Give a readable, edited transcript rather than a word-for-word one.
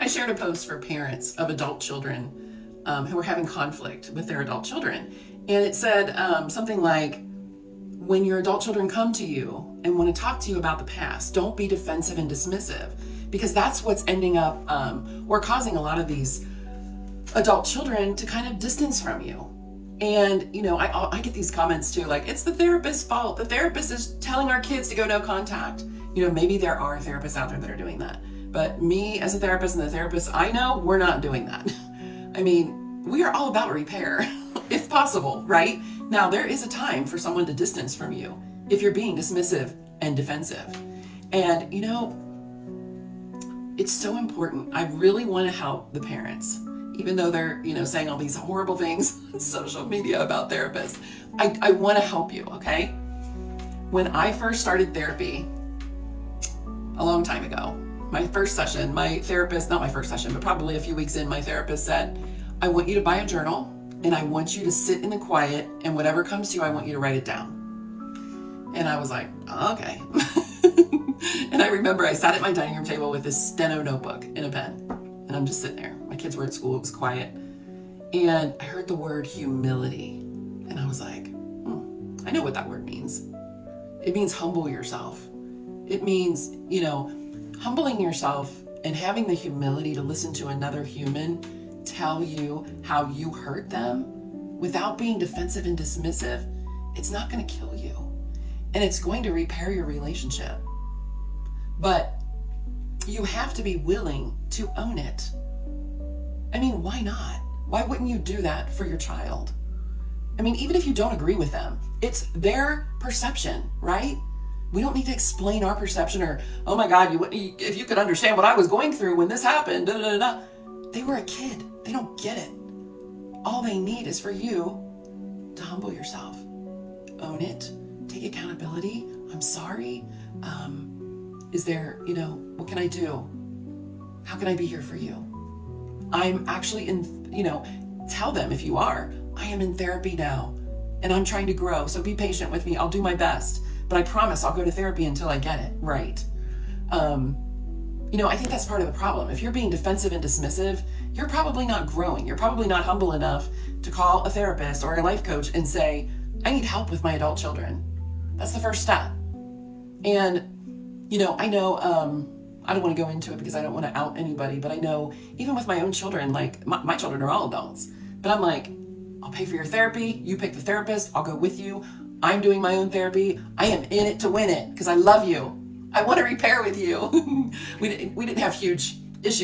I shared a post for parents of adult children who were having conflict with their adult children. And it said something like, when your adult children come to you and want to talk to you about the past, don't be defensive and dismissive, because that's what's ending up or causing a lot of these adult children to kind of distance from you. And, you know, I get these comments too, like, it's the therapist's fault. The therapist is telling our kids to go no contact. You know, maybe there are therapists out there that are doing that. But me as a therapist and the therapists I know, we're not doing that. I mean, we are all about repair, if possible, right? Now, there is a time for someone to distance from you if you're being dismissive and defensive. And, you know, it's so important. I really want to help the parents, even though they're, you know, saying all these horrible things on social media about therapists. I want to help you, okay? When I first started therapy a long time ago, my first session, my therapist, not my first session, but probably a few weeks in, my therapist said, I want you to buy a journal and I want you to sit in the quiet, and whatever comes to you, I want you to write it down. And I was like, oh, okay. And I remember I sat at my dining room table with this steno notebook and a pen, and I'm just sitting there. My kids were at school, it was quiet. And I heard the word humility, and I was like, I know what that word means. It means humble yourself. It means, you know, humbling yourself and having the humility to listen to another human tell you how you hurt them without being defensive and dismissive. It's not going to kill you, and it's going to repair your relationship. But you have to be willing to own it. I mean, why not? Why wouldn't you do that for your child? I mean, even if you don't agree with them, it's their perception, right? We don't need to explain our perception, or, oh my God, if you could understand what I was going through when this happened, da, da, da, da. They were a kid. They don't get it. All they need is for you to humble yourself. Own it. Take accountability. I'm sorry. Is there, you know, what can I do? How can I be here for you? I'm actually in, you know, tell them if you are, I am in therapy now and I'm trying to grow. So be patient with me. I'll do my best, but I promise I'll go to therapy until I get it right. You know, I think that's part of the problem. If you're being defensive and dismissive, you're probably not growing. You're probably not humble enough to call a therapist or a life coach and say, I need help with my adult children. That's the first step. And, you know, I know, I don't want to go into it because I don't want to out anybody, but I know even with my own children, like my children are all adults, but I'm like, I'll pay for your therapy. You pick the therapist. I'll go with you. I'm doing my own therapy. I am in it to win it because I love you. I want to repair with you. We didn't have huge